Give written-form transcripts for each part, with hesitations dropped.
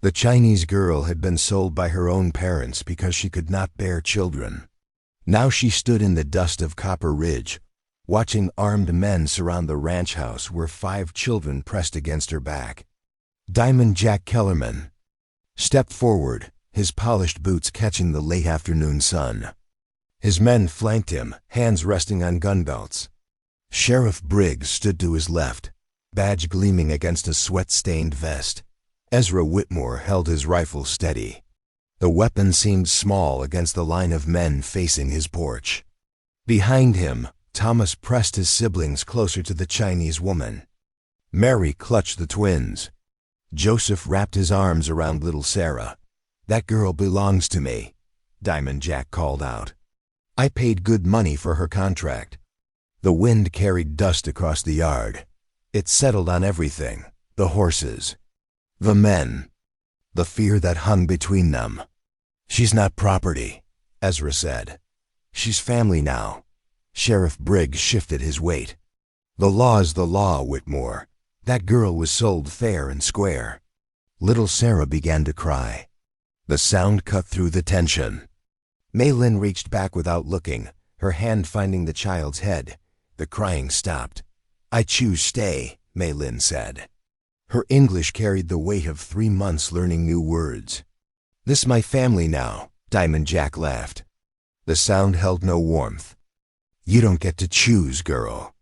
The Chinese girl had been sold by her own parents because she could not bear children. Now she stood in the dust of Copper Ridge, watching armed men surround the ranch house where 5 children pressed against her back. Diamond Jack Kellerman stepped forward, his polished boots catching the late afternoon sun. His men flanked him, hands resting on gun belts. Sheriff Briggs stood to his left, badge gleaming against a sweat-stained vest. Ezra Whitmore held his rifle steady. The weapon seemed small against the line of men facing his porch. Behind him, Thomas pressed his siblings closer to the Chinese woman. Mary clutched the twins. Joseph wrapped his arms around little Sarah. "That girl belongs to me," Diamond Jack called out. "I paid good money for her contract." The wind carried dust across the yard. It settled on everything: the horses, the men, the fear that hung between them. "She's not property," Ezra said. "She's family now." Sheriff Briggs shifted his weight. "The law is the law, Whitmore. That girl was sold fair and square." Little Sarah began to cry. The sound cut through the tension. Maylin reached back without looking, her hand finding the child's head. The crying stopped. "I choose stay," Maylin said. Her English carried the weight of 3 months learning new words. "This my family now," Diamond Jack laughed. The sound held no warmth. "You don't get to choose, girl.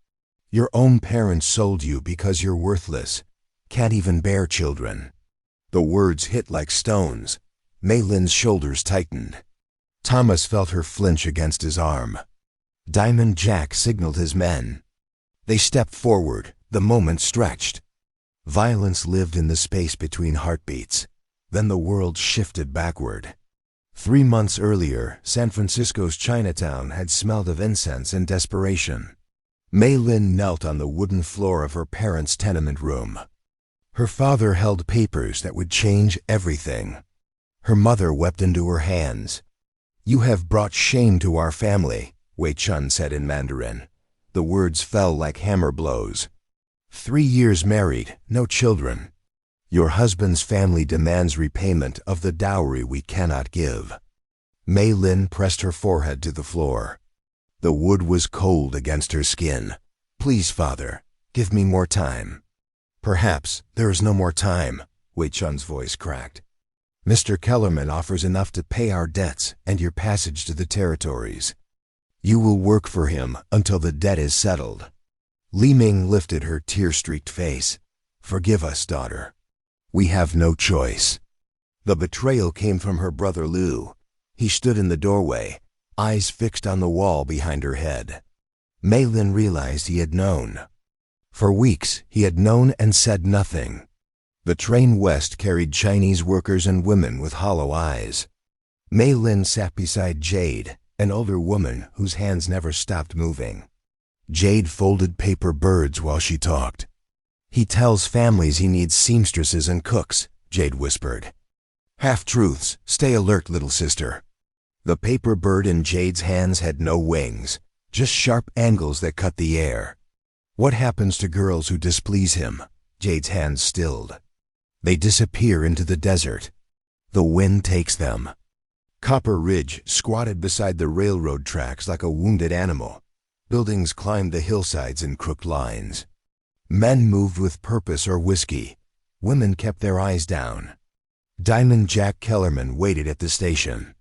Your own parents sold you because you're worthless. Can't even bear children." The words hit like stones. Maylin's shoulders tightened. Thomas felt her flinch against his arm. Diamond Jack signaled his men. They stepped forward, the moment stretched. Violence lived in the space between heartbeats. Then the world shifted backward. 3 months earlier, San Francisco's Chinatown had smelled of incense and desperation. Maylin knelt on the wooden floor of her parents' tenement room. Her father held papers that would change everything. Her mother wept into her hands. "You have brought shame to our family," Wei Chun said in Mandarin. The words fell like hammer blows. 3 years married, no children. Your husband's family demands repayment of the dowry we cannot give. Maylin pressed her forehead to the floor. The wood was cold against her skin. "Please, father, give me more time." "Perhaps there is no more time," Wei Chun's voice cracked. "Mr. Kellerman offers enough to pay our debts and your passage to the territories. You will work for him until the debt is settled." Li Ming lifted her tear-streaked face. "Forgive us, daughter. We have no choice." The betrayal came from her brother Liu. He stood in the doorway, eyes fixed on the wall behind her head. Maylin realized he had known. For weeks, he had known and said nothing. The train west carried Chinese workers and women with hollow eyes. Maylin sat beside Jade, an older woman whose hands never stopped moving. Jade folded paper birds while she talked. "He tells families he needs seamstresses and cooks," Jade whispered. "Half-truths. Stay alert, little sister." The paper bird in Jade's hands had no wings, just sharp angles that cut the air. "What happens to girls who displease him?" Jade's hands stilled. "They disappear into the desert. The wind takes them." Copper Ridge squatted beside the railroad tracks like a wounded animal. Buildings climbed the hillsides in crooked lines. Men moved with purpose or whiskey. Women kept their eyes down. Diamond Jack Kellerman waited at the station.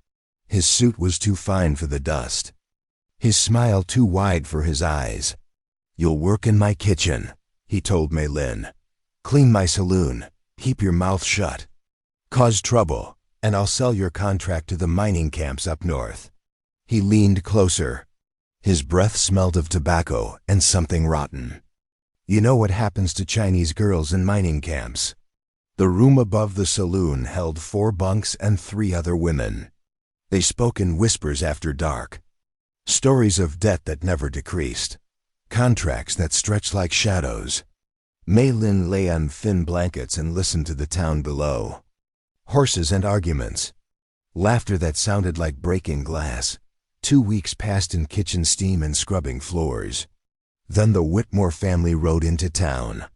His suit was too fine for the dust. His smile too wide for his eyes. "You'll work in my kitchen," he told Maylin. "Clean my saloon. Keep your mouth shut. Cause trouble, and I'll sell your contract to the mining camps up north." He leaned closer. His breath smelled of tobacco and something rotten. "You know what happens to Chinese girls in mining camps?" The room above the saloon held 4 bunks and 3 other women. They spoke in whispers after dark. Stories of debt that never decreased. Contracts that stretched like shadows. Maylin lay on thin blankets and listened to the town below. Horses and arguments. Laughter that sounded like breaking glass. 2 weeks passed in kitchen steam and scrubbing floors. Then the Whitmore family rode into town.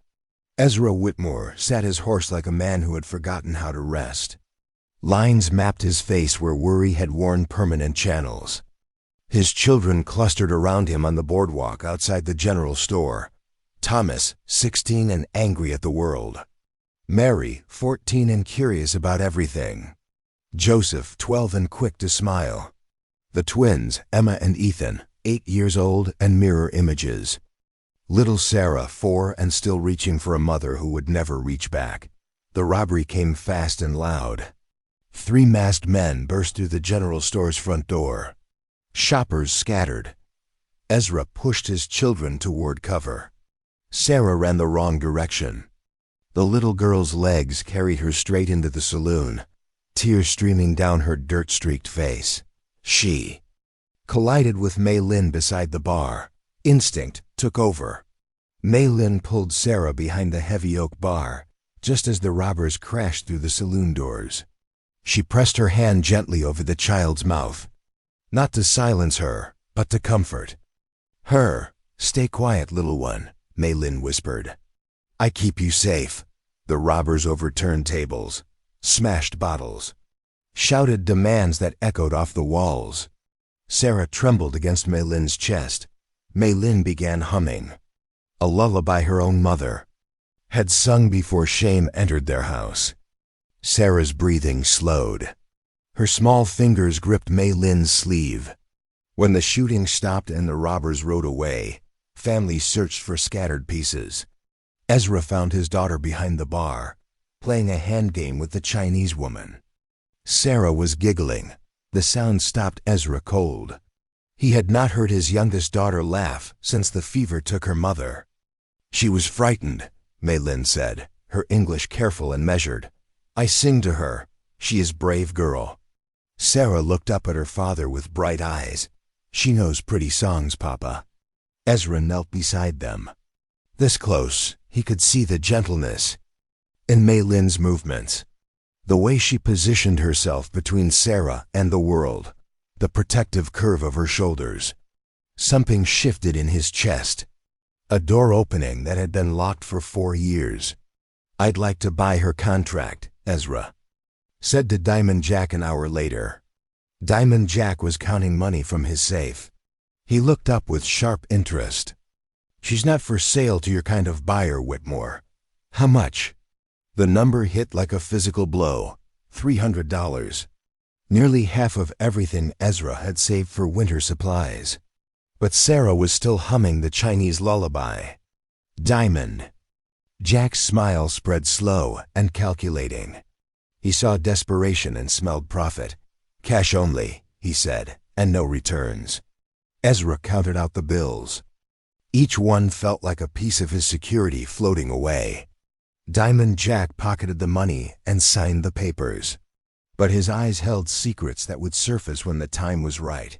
Ezra Whitmore sat his horse like a man who had forgotten how to rest. Lines mapped his face where worry had worn permanent channels. His children clustered around him on the boardwalk outside the general store. Thomas, 16 and angry at the world. Mary, 14 and curious about everything. Joseph, 12 and quick to smile. The twins, Emma and Ethan, 8 years old and mirror images. Little Sarah, 4 and still reaching for a mother who would never reach back. The robbery came fast and loud. 3 masked men burst through the general store's front door. Shoppers scattered. Ezra pushed his children toward cover. Sarah ran the wrong direction. The little girl's legs carried her straight into the saloon, tears streaming down her dirt-streaked face. She collided with Mei Lin beside the bar. Instinct took over. Mei Lin pulled Sarah behind the heavy oak bar, just as the robbers crashed through the saloon doors. She pressed her hand gently over the child's mouth, not to silence her, but to comfort her. "Stay quiet, little one," Mei Lin whispered. "I keep you safe." The robbers overturned tables, smashed bottles, shouted demands that echoed off the walls. Sarah trembled against Mei Lin's chest. Mei Lin began humming, a lullaby her own mother had sung before shame entered their house. Sarah's breathing slowed. Her small fingers gripped Mei Lin's sleeve. When the shooting stopped and the robbers rode away, families searched for scattered pieces. Ezra found his daughter behind the bar, playing a hand game with the Chinese woman. Sarah was giggling. The sound stopped Ezra cold. He had not heard his youngest daughter laugh since the fever took her mother. "She was frightened," Mei Lin said, her English careful and measured. "I sing to her. She is brave girl." Sarah looked up at her father with bright eyes. "She knows pretty songs, Papa." Ezra knelt beside them. This close, he could see the gentleness in Mei Lin's movements, the way she positioned herself between Sarah and the world, the protective curve of her shoulders. Something shifted in his chest, a door opening that had been locked for 4 years. "I'd like to buy her contract," Ezra said to Diamond Jack an hour later. Diamond Jack was counting money from his safe. He looked up with sharp interest. "She's not for sale to your kind of buyer, Whitmore." "How much?" The number hit like a physical blow. $300. Nearly half of everything Ezra had saved for winter supplies. But Sarah was still humming the Chinese lullaby. "Diamond." Jack's smile spread slow and calculating. He saw desperation and smelled profit. "Cash only," he said, "and no returns." Ezra counted out the bills. Each one felt like a piece of his security floating away. Diamond Jack pocketed the money and signed the papers. But his eyes held secrets that would surface when the time was right.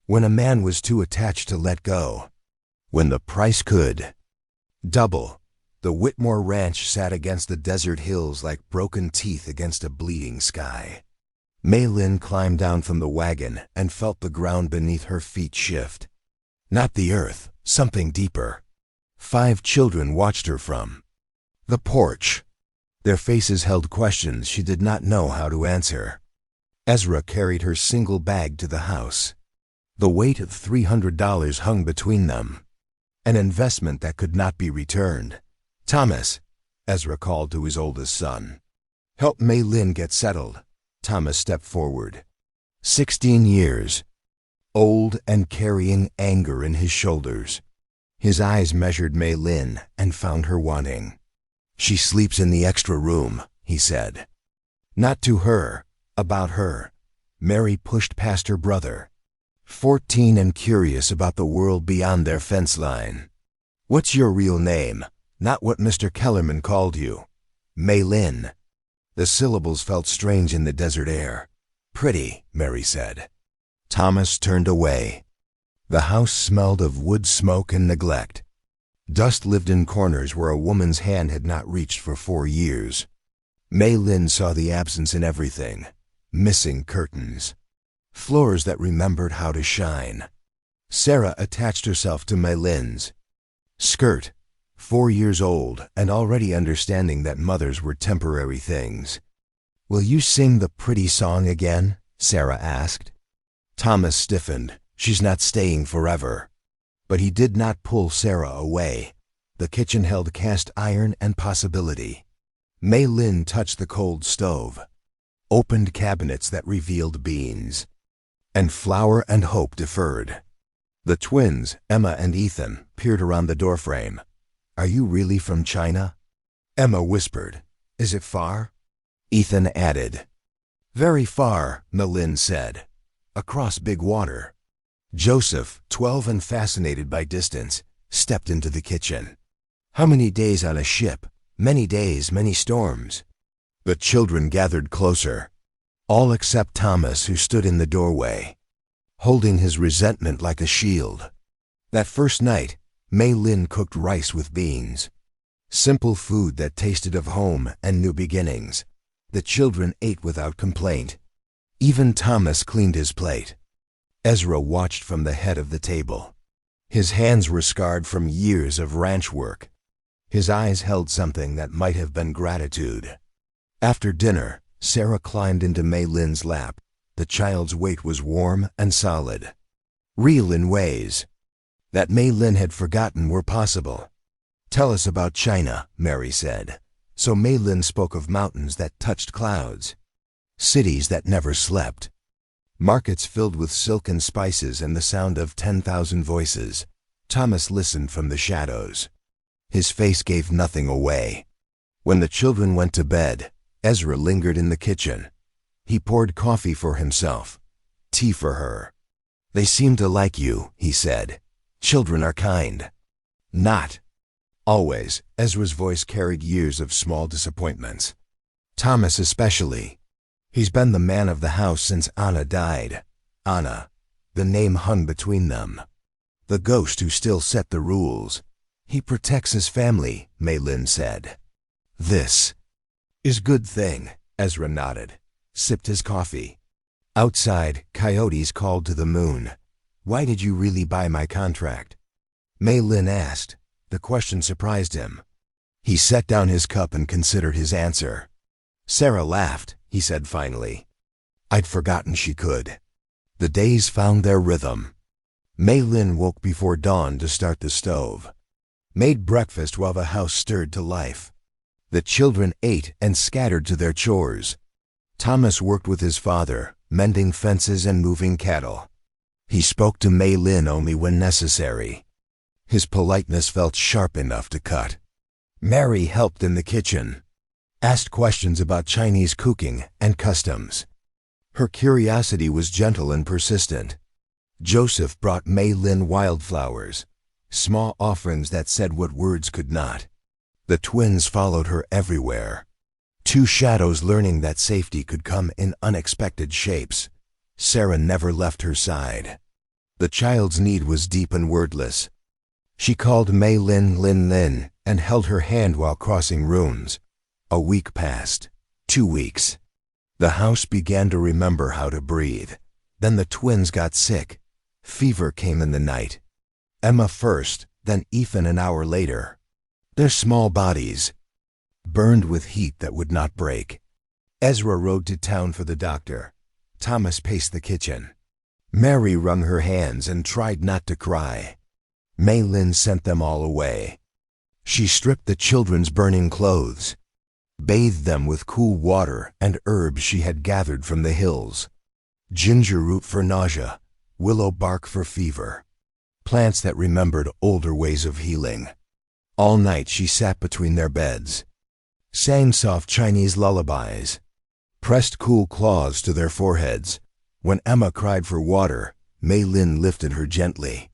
When a man was too attached to let go. When the price could double. The Whitmore Ranch sat against the desert hills like broken teeth against a bleeding sky. Mei Lin climbed down from the wagon and felt the ground beneath her feet shift. Not the earth, something deeper. 5 children watched her from the porch. Their faces held questions she did not know how to answer. Ezra carried her single bag to the house. The weight of $300 hung between them. An investment that could not be returned. "Thomas," Ezra called to his oldest son. "Help Mei Lin get settled." Thomas stepped forward. 16 years. Old and carrying anger in his shoulders. His eyes measured Mei Lin and found her wanting. "She sleeps in the extra room," he said. Not to her, about her. Mary pushed past her brother. 14 and curious about the world beyond their fence line. "What's your real name? Not what Mr. Kellerman called you." "Mei Lin." The syllables felt strange in the desert air. "Pretty," Mary said. Thomas turned away. The house smelled of wood smoke and neglect. Dust lived in corners where a woman's hand had not reached for 4 years. Mei Lin saw the absence in everything. Missing curtains. Floors that remembered how to shine. Sarah attached herself to Mei Lin's skirt, 4 years old and already understanding that mothers were temporary things. "Will you sing the pretty song again?" Sarah asked. Thomas stiffened. "She's not staying forever." But he did not pull Sarah away. The kitchen held cast iron and possibility. Mei Lin touched the cold stove, opened cabinets that revealed beans, and flour and hope deferred. The twins, Emma and Ethan, peered around the doorframe. "Are you really from China?" Emma whispered. "Is it far?" Ethan added. "Very far," Mei Lin said. "Across big water." Joseph, 12 and fascinated by distance, stepped into the kitchen. "How many days on a ship?" "Many days, many storms." The children gathered closer, all except Thomas, who stood in the doorway, holding his resentment like a shield. That first night, Mei Lin cooked rice with beans. Simple food that tasted of home and new beginnings. The children ate without complaint. Even Thomas cleaned his plate. Ezra watched from the head of the table. His hands were scarred from years of ranch work. His eyes held something that might have been gratitude. After dinner, Sarah climbed into Mei Lin's lap. The child's weight was warm and solid, real in ways that Mei Lin had forgotten were possible. "Tell us about China," Mary said. So Mei Lin spoke of mountains that touched clouds, cities that never slept, markets filled with silk and spices and the sound of 10,000 voices. Thomas listened from the shadows. His face gave nothing away. When the children went to bed, Ezra lingered in the kitchen. He poured coffee for himself, tea for her. "They seem to like you," he said. "Children are kind." "Not always." Ezra's voice carried years of small disappointments. "Thomas especially. He's been the man of the house since Anna died." Anna. The name hung between them. The ghost who still set the rules. "He protects his family," Mei Lin said. "This is good thing." Ezra nodded, sipped his coffee. Outside, coyotes called to the moon. "Why did you really buy my contract?" Mei Lin asked. The question surprised him. He set down his cup and considered his answer. Sarah laughed, he said finally. "I'd forgotten she could." The days found their rhythm. Mei Lin woke before dawn to start the stove, made breakfast while the house stirred to life. The children ate and scattered to their chores. Thomas worked with his father, mending fences and moving cattle. He spoke to Mei Lin only when necessary. His politeness felt sharp enough to cut. Mary helped in the kitchen, asked questions about Chinese cooking and customs. Her curiosity was gentle and persistent. Joseph brought Mei Lin wildflowers, small offerings that said what words could not. The twins followed her everywhere, two shadows learning that safety could come in unexpected shapes. Sarah never left her side. The child's need was deep and wordless. She called Mei Lin Lin Lin and held her hand while crossing rooms. A week passed, 2 weeks. The house began to remember how to breathe. Then the twins got sick. Fever came in the night. Emma first, then Ethan an hour later. Their small bodies burned with heat that would not break. Ezra rode to town for the doctor. Thomas paced the kitchen. Mary wrung her hands and tried not to cry. Mei Lin sent them all away. She stripped the children's burning clothes, bathed them with cool water and herbs she had gathered from the hills. Ginger root for nausea, willow bark for fever, plants that remembered older ways of healing. All night she sat between their beds, sang soft Chinese lullabies, pressed cool claws to their foreheads. When Emma cried for water, Mei Lin lifted her gently.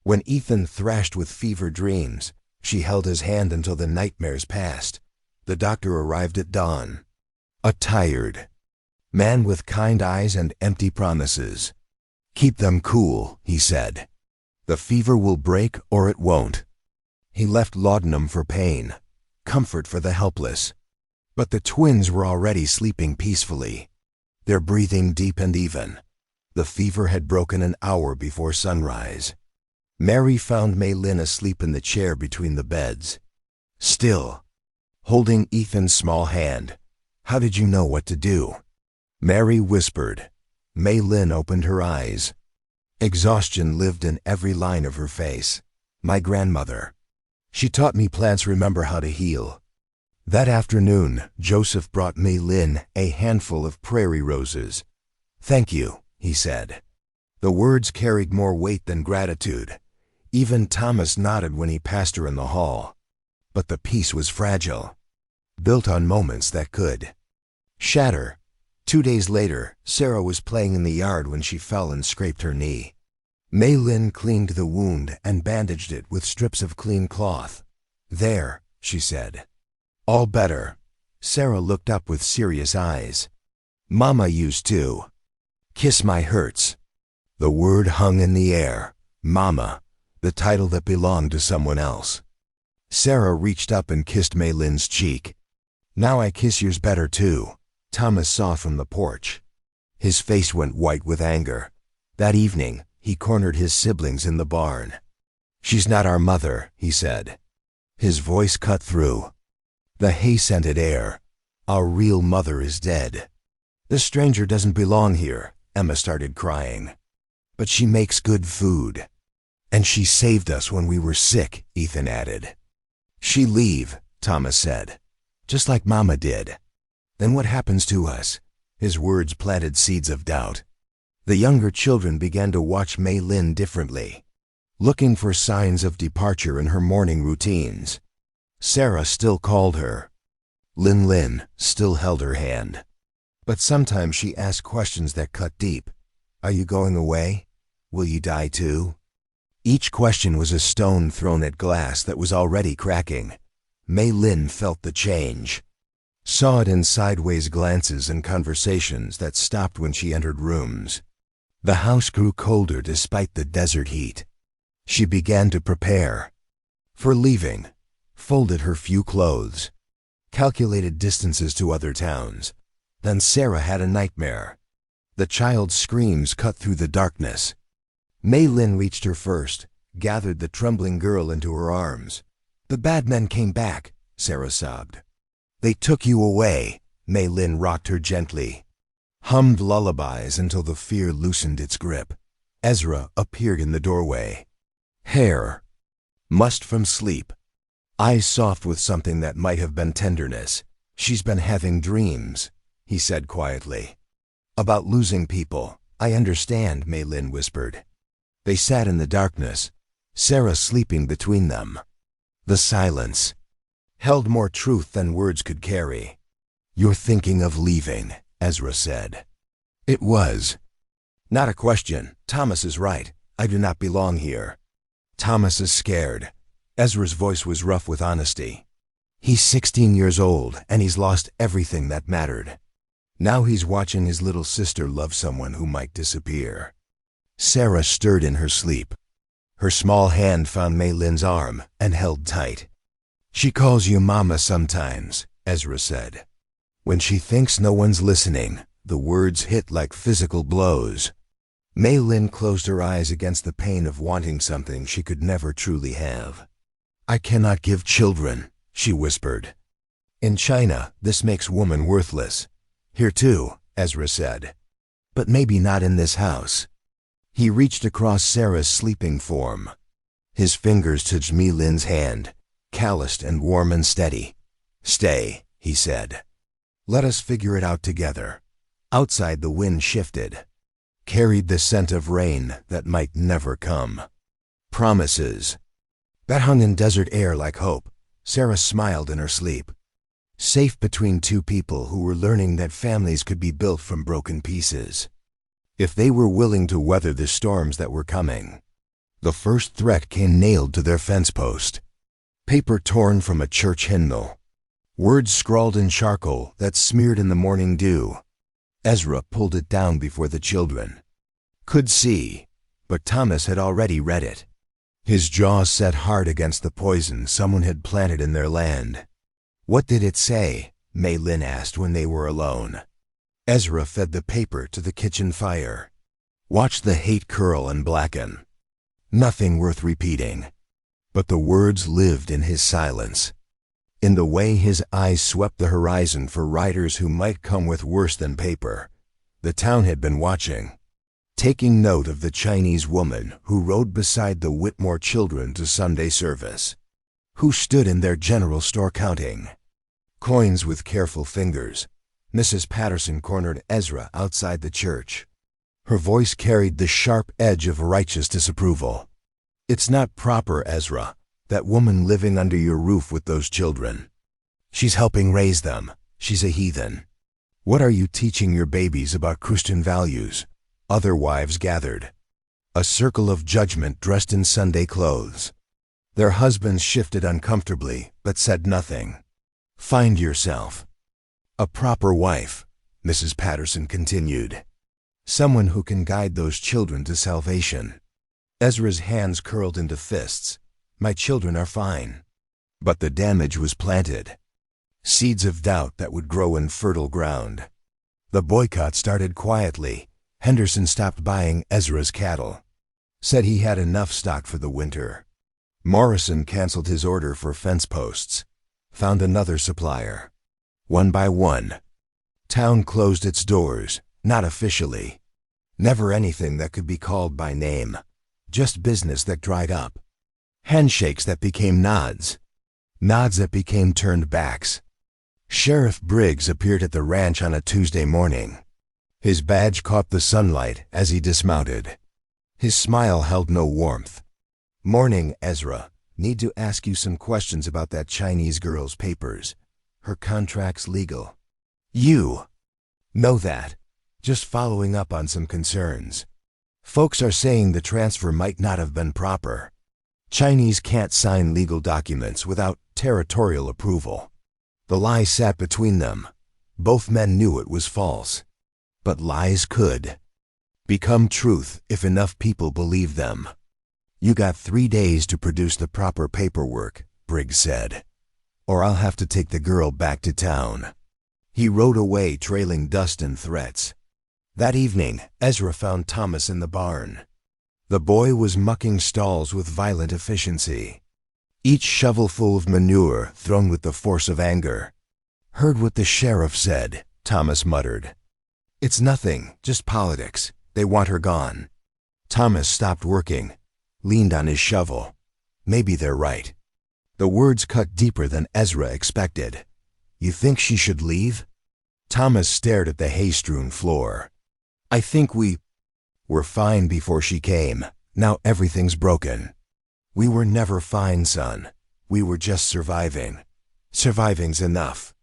When Ethan thrashed with fever dreams, she held his hand until the nightmares passed. The doctor arrived at dawn. A tired man with kind eyes and empty promises. "Keep them cool," he said. "The fever will break or it won't." He left laudanum for pain, comfort for the helpless. But the twins were already sleeping peacefully, their breathing deep and even. The fever had broken an hour before sunrise. Mary found Mei Lin asleep in the chair between the beds. still, holding Ethan's small hand. "How did you know what to do?" Mary whispered. Mei Lin opened her eyes. Exhaustion lived in every line of her face. "My grandmother. She taught me plants remember how to heal." That afternoon, Joseph brought Mei Lin a handful of prairie roses. "Thank you," he said. The words carried more weight than gratitude. Even Thomas nodded when he passed her in the hall. But the peace was fragile, built on moments that could shatter. 2 days later, Sarah was playing in the yard when she fell and scraped her knee. Mei Lin cleaned the wound and bandaged it with strips of clean cloth. "There," she said. "All better." Sarah looked up with serious eyes. "Mama used to kiss my hurts." The word hung in the air. Mama, the title that belonged to someone else. Sarah reached up and kissed Mei Lin's cheek. "Now I kiss yours better too," Thomas saw from the porch. His face went white with anger. That evening, he cornered his siblings in the barn. "She's not our mother," he said. His voice cut through the hay-scented air. "Our real mother is dead." "This stranger doesn't belong here," Emma started crying. "But she makes good food. And she saved us when we were sick," Ethan added. "She leave," Thomas said. "Just like Mama did." "Then what happens to us?" His words planted seeds of doubt. The younger children began to watch Mei Lin differently, looking for signs of departure in her morning routines. Sarah still called her. Lin Lin still held her hand. But sometimes she asked questions that cut deep. "Are you going away? Will you die too?" Each question was a stone thrown at glass that was already cracking. Mei Lin felt the change, saw it in sideways glances and conversations that stopped when she entered rooms. The house grew colder despite the desert heat. She began to prepare for leaving, folded her few clothes, calculated distances to other towns. Then Sarah had a nightmare. The child's screams cut through the darkness. Mei Lin reached her first, gathered the trembling girl into her arms. "The bad men came back," Sarah sobbed. "They took you away." Mei Lin rocked her gently, hummed lullabies until the fear loosened its grip. Ezra appeared in the doorway. Hair mussed from sleep, eyes soft with something that might have been tenderness. "She's been having dreams," he said quietly. "About losing people." "I understand," Mei Lin whispered. They sat in the darkness, Sarah sleeping between them. The silence held more truth than words could carry. "You're thinking of leaving," Ezra said. It was not a question. "Thomas is right. I do not belong here." "Thomas is scared." Ezra's voice was rough with honesty. "He's 16 years old, and he's lost everything that mattered. Now he's watching his little sister love someone who might disappear." Sarah stirred in her sleep. Her small hand found Mei Lin's arm and held tight. "She calls you Mama sometimes," Ezra said. "When she thinks no one's listening." The words hit like physical blows. Mei Lin closed her eyes against the pain of wanting something she could never truly have. "I cannot give children," she whispered. "In China, this makes woman worthless." "Here too," Ezra said. "But maybe not in this house." He reached across Sarah's sleeping form. His fingers touched Mei Lin's hand, calloused and warm and steady. "Stay," he said. "Let us figure it out together." Outside, the wind shifted, carried the scent of rain that might never come. Promises that hung in desert air like hope. Sarah smiled in her sleep. Safe between two people who were learning that families could be built from broken pieces, if they were willing to weather the storms that were coming. The first threat came nailed to their fence post. Paper torn from a church hymnal. Words scrawled in charcoal that smeared in the morning dew. Ezra pulled it down before the children could see, but Thomas had already read it. His jaws set hard against the poison someone had planted in their land. "What did it say?" Mei Lin asked when they were alone. Ezra fed the paper to the kitchen fire. Watched the hate curl and blacken. Nothing worth repeating. But the words lived in his silence. in the way his eyes swept the horizon for riders who might come with worse than paper. The town had been watching, taking note of the Chinese woman who rode beside the Whitmore children to Sunday service, who stood in their general store counting coins with careful fingers. Mrs. Patterson cornered Ezra outside the church. Her voice carried the sharp edge of righteous disapproval. "It's not proper, Ezra. That woman living under your roof with those children. She's helping raise them. She's a heathen. What are you teaching your babies about Christian values?" Other wives gathered, a circle of judgment dressed in Sunday clothes. Their husbands shifted uncomfortably, but said nothing. "Find yourself a proper wife," Mrs. Patterson continued. "Someone who can guide those children to salvation." Ezra's hands curled into fists. "My children are fine." But the damage was planted. Seeds of doubt that would grow in fertile ground. The boycott started quietly. Henderson stopped buying Ezra's cattle. Said he had enough stock for the winter. Morrison canceled his order for fence posts. Found another supplier. One by one, town closed its doors, not officially. Never anything that could be called by name. Just business that dried up. Handshakes that became nods. Nods that became turned backs. Sheriff Briggs appeared at the ranch on a Tuesday morning. His badge caught the sunlight as he dismounted. His smile held no warmth. "Morning, Ezra. Need to ask you some questions about that Chinese girl's papers. Her contract's legal." "You know that. Just following up on some concerns. Folks are saying the transfer might not have been proper. Chinese can't sign legal documents without territorial approval." The lie sat between them. Both men knew it was false. But lies could become truth if enough people believed them. "You got 3 days to produce the proper paperwork," Briggs said, "or I'll have to take the girl back to town." He rode away trailing dust and threats. That evening, Ezra found Thomas in the barn. The boy was mucking stalls with violent efficiency. Each shovelful of manure thrown with the force of anger. "Heard what the sheriff said," Thomas muttered. "It's nothing, just politics. They want her gone." Thomas stopped working, leaned on his shovel. "Maybe they're right." The words cut deeper than Ezra expected. "You think she should leave?" Thomas stared at the hay-strewn floor. "I think we were fine before she came. Now everything's broken." "We were never fine, son. We were just surviving. Surviving's enough."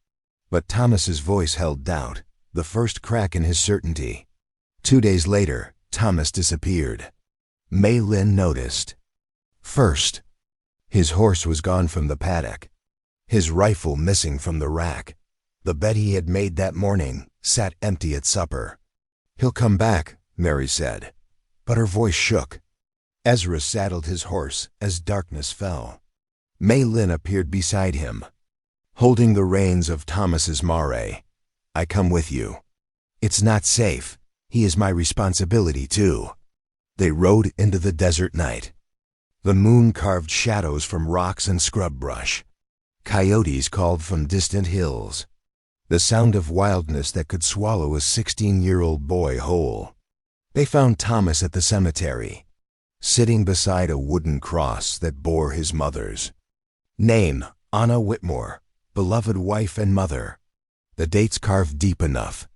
But Thomas's voice held doubt, the first crack in his certainty. 2 days later, Thomas disappeared. Mei Lin noticed. First, his horse was gone from the paddock. His rifle missing from the rack. The bed he had made that morning sat empty at supper. "He'll come back," Mary said, but her voice shook. Ezra saddled his horse as darkness fell. Mei Lin appeared beside him, holding the reins of Thomas's mare. "I come with you. It's not safe. He is my responsibility, too." They rode into the desert night. The moon carved shadows from rocks and scrub brush. Coyotes called from distant hills. The sound of wildness that could swallow a 16-year-old boy whole. They found Thomas at the cemetery, sitting beside a wooden cross that bore his mother's name, Anna Whitmore, beloved wife and mother. The dates carved deep enough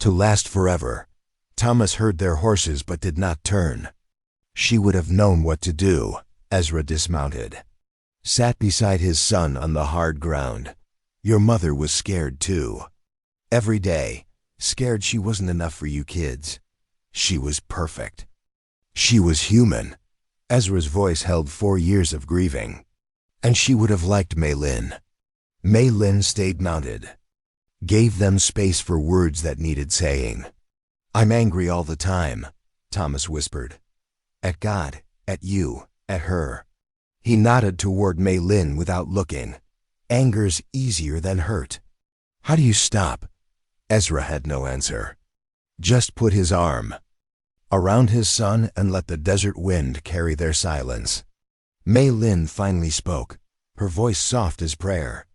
to last forever. Thomas heard their horses but did not turn. She would have known what to do. Ezra dismounted, sat beside his son on the hard ground. "Your mother was scared too. Every day, scared she wasn't enough for you kids. She was perfect. She was human." Ezra's voice held 4 years of grieving. "And she would have liked Mei Lin." Mei Lin stayed mounted, gave them space for words that needed saying. "I'm angry all the time," Thomas whispered. "At God, at you, at her." He nodded toward Mei Lin without looking. "Anger's easier than hurt." "How do you stop?" Ezra had no answer. Just put his arm around his son and let the desert wind carry their silence. Mei Lin finally spoke, her voice soft as prayer.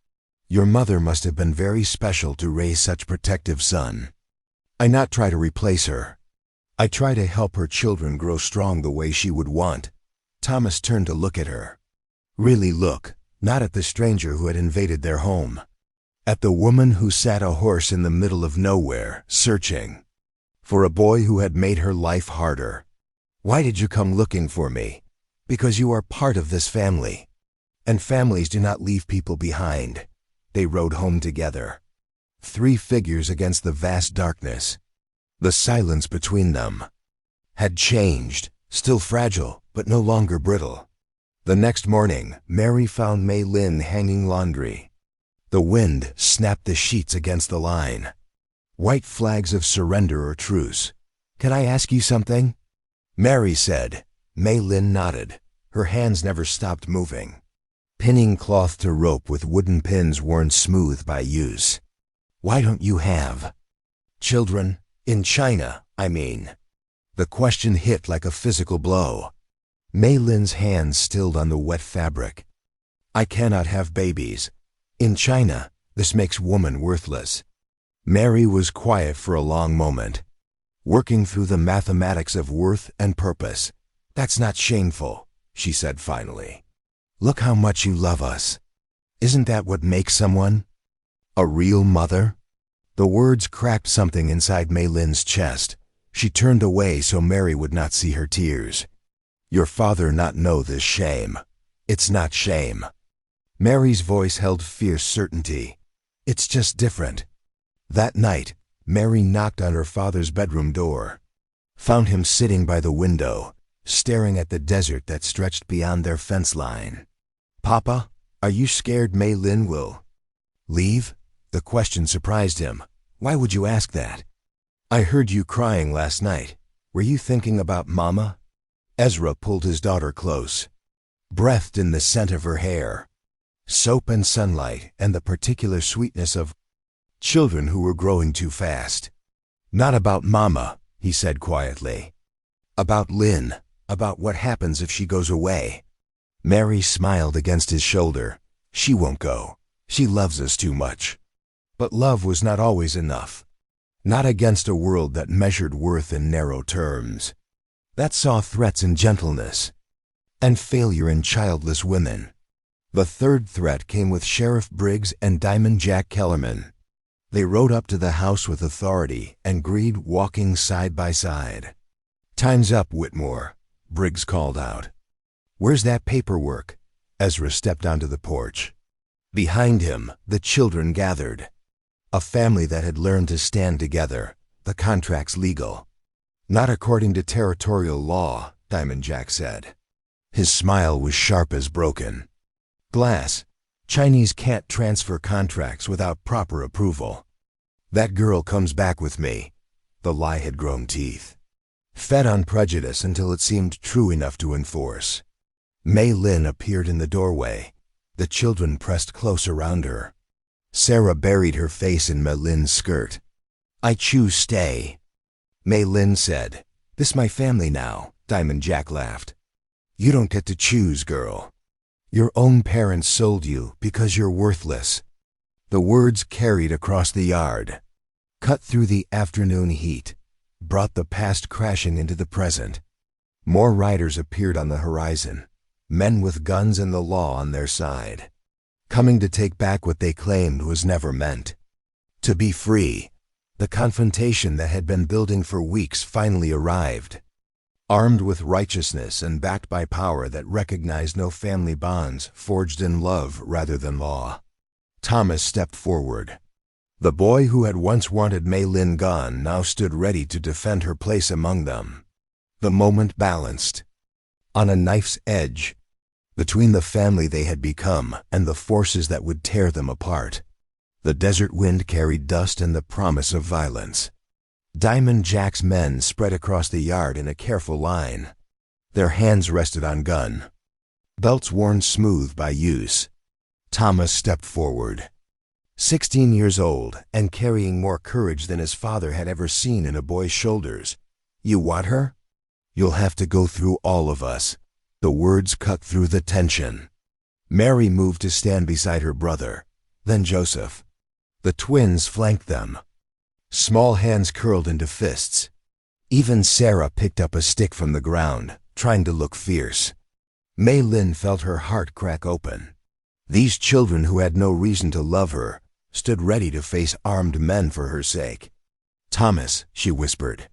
Your mother must have been very special to raise such protective son. I not try to replace her. I try to help her children grow strong the way she would want. Thomas turned to look at her. Really look, not at the stranger who had invaded their home. At the woman who sat a horse in the middle of nowhere, searching for a boy who had made her life harder. Why did you come looking for me? Because you are part of this family. And families do not leave people behind. They rode home together. 3 figures against the vast darkness. The silence between them had changed, still fragile, but no longer brittle. The next morning, Mary found Mei Lin hanging laundry. The wind snapped the sheets against the line. White flags of surrender or truce. Can I ask you something? Mary said. Mei Lin nodded. Her hands never stopped moving, pinning cloth to rope with wooden pins worn smooth by use. Why don't you have children? In China, I mean. The question hit like a physical blow. Mei Lin's hands stilled on the wet fabric. I cannot have babies. In China, this makes woman worthless. Mary was quiet for a long moment, working through the mathematics of worth and purpose. That's not shameful, she said finally. Look how much you love us. Isn't that what makes someone a real mother? The words cracked something inside Mei Lin's chest. She turned away so Mary would not see her tears. Your father not know this shame. It's not shame. Mary's voice held fierce certainty. It's just different. That night, Mary knocked on her father's bedroom door, found him sitting by the window, staring at the desert that stretched beyond their fence line. Papa, are you scared Mei Lin will leave? The question surprised him. Why would you ask that? I heard you crying last night. Were you thinking about Mama? Ezra pulled his daughter close, breathed in the scent of her hair, soap and sunlight and the particular sweetness of children who were growing too fast. Not about Mama, he said quietly. About Lin, about what happens if she goes away. Mary smiled against his shoulder. She won't go. She loves us too much. But love was not always enough. Not against a world that measured worth in narrow terms, that saw threats in gentleness and failure in childless women. The third threat came with Sheriff Briggs and Diamond Jack Kellerman. They rode up to the house with authority and greed walking side by side. Time's up, Whitmore, Briggs called out. Where's that paperwork? Ezra stepped onto the porch. Behind him, the children gathered. A family that had learned to stand together. The contract's legal. Not according to territorial law, Diamond Jack said. His smile was sharp as broken glass. Chinese can't transfer contracts without proper approval. That girl comes back with me. The lie had grown teeth, fed on prejudice until it seemed true enough to enforce. Mei Lin appeared in the doorway. The children pressed close around her. Sarah buried her face in Mei Lin's skirt. I choose stay. Mei Lin said. This my family now, Diamond Jack laughed. You don't get to choose, girl. Your own parents sold you because you're worthless. The words carried across the yard, cut through the afternoon heat, brought the past crashing into the present. More riders appeared on the horizon, men with guns and the law on their side, coming to take back what they claimed was never meant to be free. The confrontation that had been building for weeks finally arrived, armed with righteousness and backed by power that recognized no family bonds forged in love rather than law. Thomas stepped forward. The boy who had once wanted Mei Lin gone now stood ready to defend her place among them. The moment balanced on a knife's edge between the family they had become and the forces that would tear them apart. The desert wind carried dust and the promise of violence. Diamond Jack's men spread across the yard in a careful line. Their hands rested on gun, belts worn smooth by use. Thomas stepped forward, 16 years old and carrying more courage than his father had ever seen in a boy's shoulders. You want her? You'll have to go through all of us. The words cut through the tension. Mary moved to stand beside her brother. then Joseph. The twins flanked them. Small hands curled into fists. Even Sarah picked up a stick from the ground, trying to look fierce. Mei Lin felt her heart crack open. These children who had no reason to love her stood ready to face armed men for her sake. "Thomas," she whispered.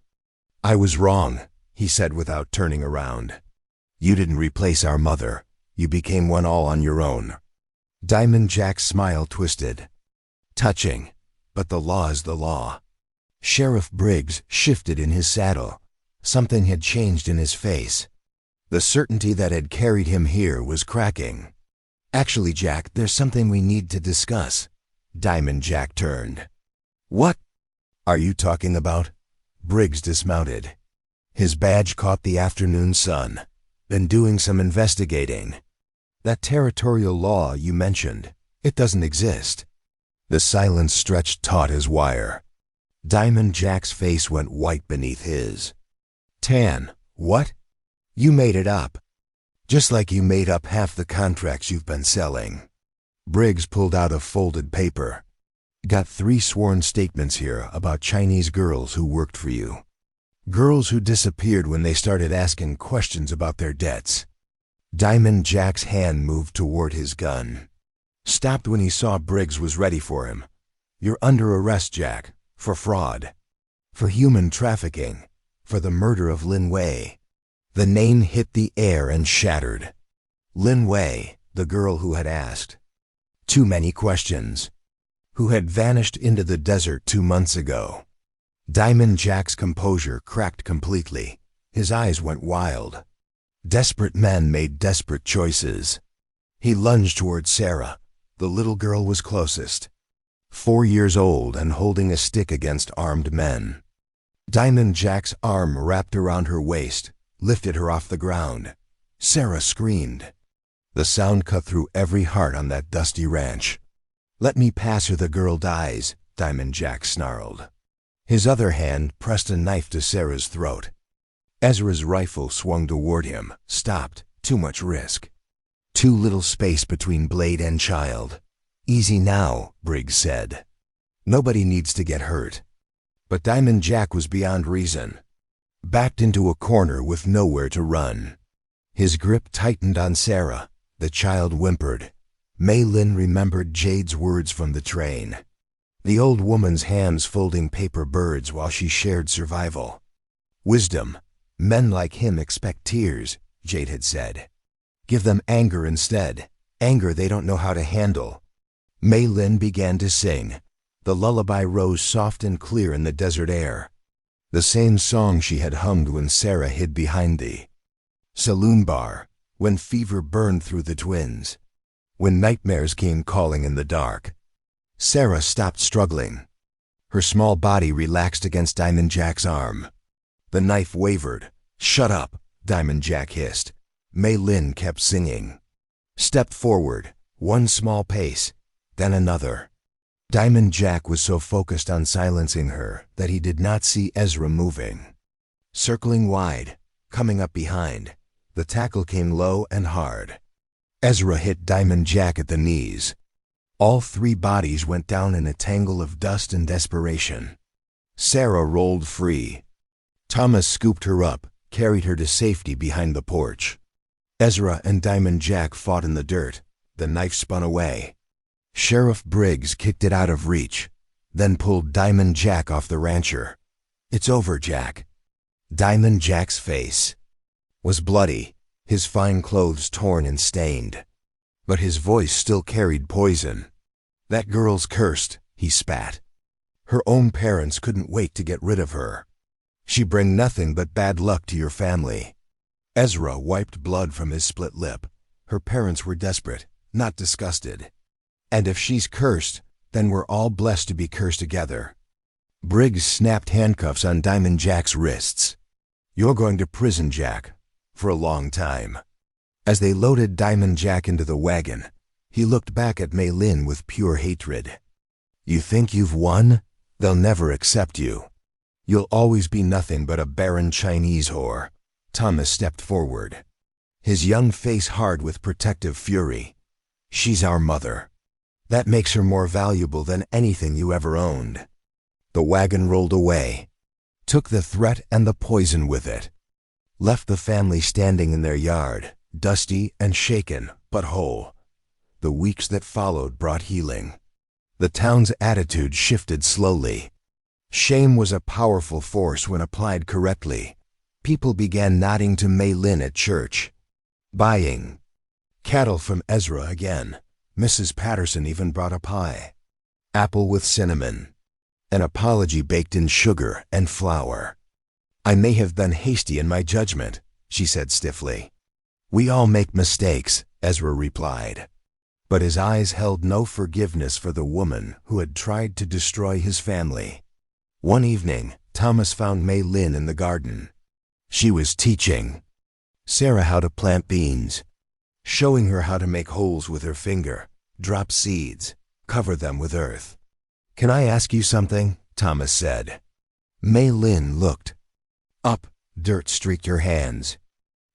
"I was wrong," he said without turning around. "You didn't replace our mother. You became one all on your own." Diamond Jack's smile twisted. Touching, but the law is the law. Sheriff Briggs shifted in his saddle. Something had changed in his face. The certainty that had carried him here was cracking. "Actually, Jack, there's something we need to discuss." Diamond Jack turned. "What are you talking about?" Briggs dismounted. His badge caught the afternoon sun. "Been doing some investigating. That territorial law you mentioned, it doesn't exist." The silence stretched taut as wire. Diamond Jack's face went white beneath his. "Tan, what? You made it up. Just like you made up half the contracts you've been selling." Briggs pulled out a folded paper. "Got 3 sworn statements here about Chinese girls who worked for you. Girls who disappeared when they started asking questions about their debts." Diamond Jack's hand moved toward his gun. Stopped when he saw Briggs was ready for him. "You're under arrest, Jack, for fraud. For human trafficking. For the murder of Lin Wei." The name hit the air and shattered. Lin Wei, the girl who had asked too many questions. Who had vanished into the desert 2 months ago. Diamond Jack's composure cracked completely. His eyes went wild. Desperate men made desperate choices. He lunged toward Sarah. The little girl was closest. 4 years old and holding a stick against armed men. Diamond Jack's arm wrapped around her waist, lifted her off the ground. Sarah screamed. The sound cut through every heart on that dusty ranch. "Let me pass or the girl dies," Diamond Jack snarled. His other hand pressed a knife to Sarah's throat. Ezra's rifle swung toward him, stopped. Too much risk. Too little space between blade and child. "Easy now," Briggs said. "Nobody needs to get hurt." But Diamond Jack was beyond reason. Backed into a corner with nowhere to run. His grip tightened on Sarah. The child whimpered. Mei Lin remembered Jade's words from the train. The old woman's hands folding paper birds while she shared survival. "Wisdom. Men like him expect tears," Jade had said. "Give them anger instead. Anger they don't know how to handle." Mei Lin began to sing. The lullaby rose soft and clear in the desert air. The same song she had hummed when Sarah hid behind the saloon bar, when fever burned through the twins, when nightmares came calling in the dark. Sarah stopped struggling. Her small body relaxed against Diamond Jack's arm. The knife wavered. "Shut up," Diamond Jack hissed. Mei Lin kept singing. Stepped forward, 1 small pace, then another. Diamond Jack was so focused on silencing her that he did not see Ezra moving. Circling wide, coming up behind, the tackle came low and hard. Ezra hit Diamond Jack at the knees. All 3 bodies went down in a tangle of dust and desperation. Sarah rolled free. Thomas scooped her up, carried her to safety behind the porch. Ezra and Diamond Jack fought in the dirt. The knife spun away. Sheriff Briggs kicked it out of reach, then pulled Diamond Jack off the rancher. "It's over, Jack." Diamond Jack's face was bloody, his fine clothes torn and stained. But his voice still carried poison. "That girl's cursed," he spat. "Her own parents couldn't wait to get rid of her. She bring nothing but bad luck to your family." Ezra wiped blood from his split lip. Her parents were desperate, not disgusted. "And if she's cursed, then we're all blessed to be cursed together." Briggs snapped handcuffs on Diamond Jack's wrists. "You're going to prison, Jack, for a long time." As they loaded Diamond Jack into the wagon, he looked back at Mei Lin with pure hatred. "You think you've won? They'll never accept you. You'll always be nothing but a barren Chinese whore." Thomas stepped forward, his young face hard with protective fury. "She's our mother. That makes her more valuable than anything you ever owned." The wagon rolled away, took the threat and the poison with it, left the family standing in their yard, dusty and shaken, but whole. The weeks that followed brought healing. The town's attitude shifted slowly. Shame was a powerful force when applied correctly. People began nodding to Mei Lin at church, buying cattle from Ezra again. Mrs. Patterson even brought a pie, apple with cinnamon, an apology baked in sugar and flour. "I may have been hasty in my judgment," she said stiffly. "We all make mistakes," Ezra replied. But his eyes held no forgiveness for the woman who had tried to destroy his family. One evening, Thomas found Mei Lin in the garden. She was teaching Sarah how to plant beans, showing her how to make holes with her finger, drop seeds, cover them with earth. "Can I ask you something?" Thomas said. Mei Lin looked up. Dirt streaked her hands.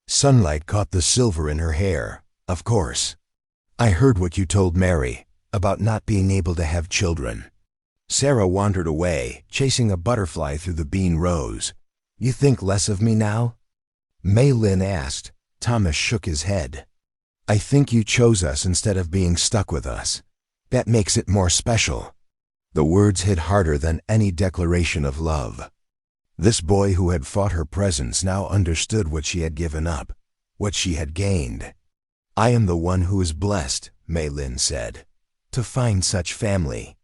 Sunlight caught the silver in her hair. "Of course. I heard what you told Mary about not being able to have children." Sarah wandered away, chasing a butterfly through the bean rows. "You think less of me now?" Mei Lin asked. Thomas shook his head. "I think you chose us instead of being stuck with us. That makes it more special." The words hit harder than any declaration of love. This boy who had fought her presence now understood what she had given up, what she had gained. "I am the one who is blessed," Mei Lin said, "to find such family."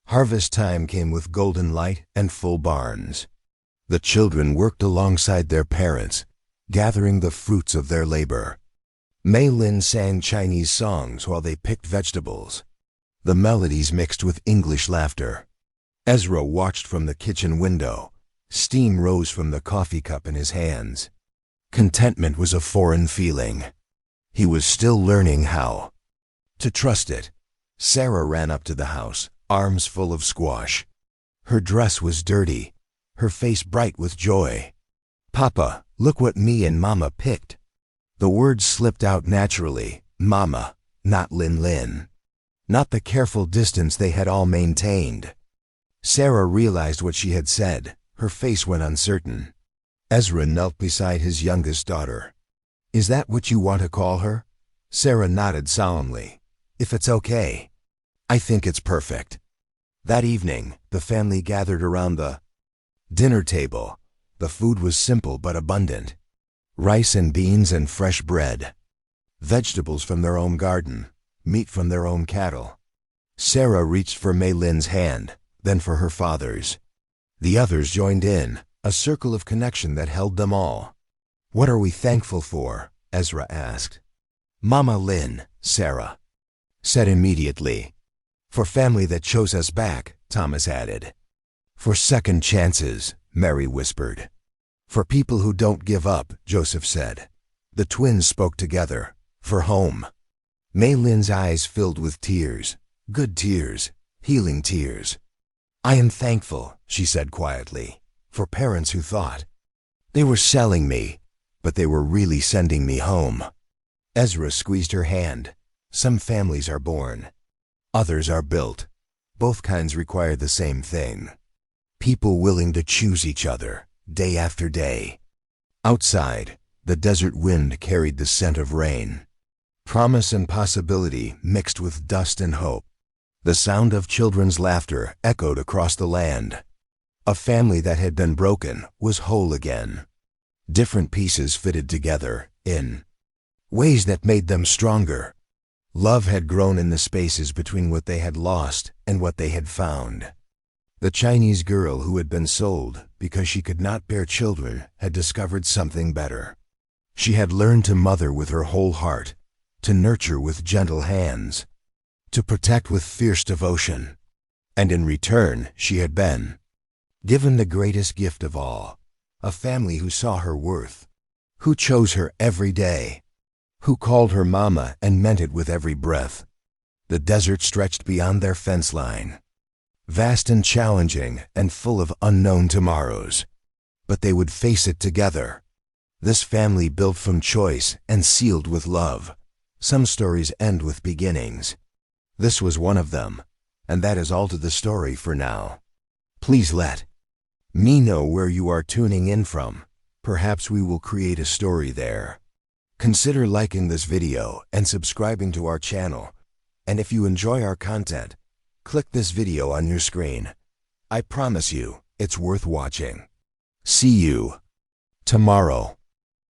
Harvest time came with golden light and full barns. The children worked alongside their parents, gathering the fruits of their labor. Mei Lin sang Chinese songs while they picked vegetables. The melodies mixed with English laughter. Ezra watched from the kitchen window. Steam rose from the coffee cup in his hands. Contentment was a foreign feeling. He was still learning how to trust it. Sarah ran up to the house, arms full of squash. Her dress was dirty, her face bright with joy. "Papa, look what me and Mama picked." The words slipped out naturally. Mama, not Lin Lin. Not the careful distance they had all maintained. Sarah realized what she had said. Her face went uncertain. Ezra knelt beside his youngest daughter. "Is that what you want to call her?" Sarah nodded solemnly. "If it's okay." "I think it's perfect." That evening, the family gathered around the dinner table. The food was simple but abundant. Rice and beans and fresh bread. Vegetables from their own garden. Meat from their own cattle. Sarah reached for Mei Lin's hand, then for her father's. The others joined in, a circle of connection that held them all. "What are we thankful for?" Ezra asked. "Mama Lin," Sarah said immediately. "For family that chose us back," Thomas added. "For second chances," Mary whispered. "For people who don't give up," Joseph said. The twins spoke together. "For home." Mei Lin's eyes filled with tears. Good tears. Healing tears. "I am thankful," she said quietly, "for parents who thought they were selling me, but they were really sending me home." Ezra squeezed her hand. "Some families are born. Others are built. Both kinds require the same thing. People willing to choose each other, day after day." Outside, the desert wind carried the scent of rain. Promise and possibility mixed with dust and hope. The sound of children's laughter echoed across the land. A family that had been broken was whole again. Different pieces fitted together in ways that made them stronger. Love had grown in the spaces between what they had lost and what they had found. The Chinese girl who had been sold because she could not bear children had discovered something better. She had learned to mother with her whole heart, to nurture with gentle hands, to protect with fierce devotion. And in return, she had been given the greatest gift of all, a family who saw her worth, who chose her every day, who called her mama and meant it with every breath. The desert stretched beyond their fence line, vast and challenging and full of unknown tomorrows. But they would face it together. This family built from choice and sealed with love. Some stories end with beginnings. This was one of them, and that is all to the story for now. Please let me know where you are tuning in from. Perhaps we will create a story there. Consider liking this video and subscribing to our channel. And if you enjoy our content, click this video on your screen. I promise you, it's worth watching. See you tomorrow.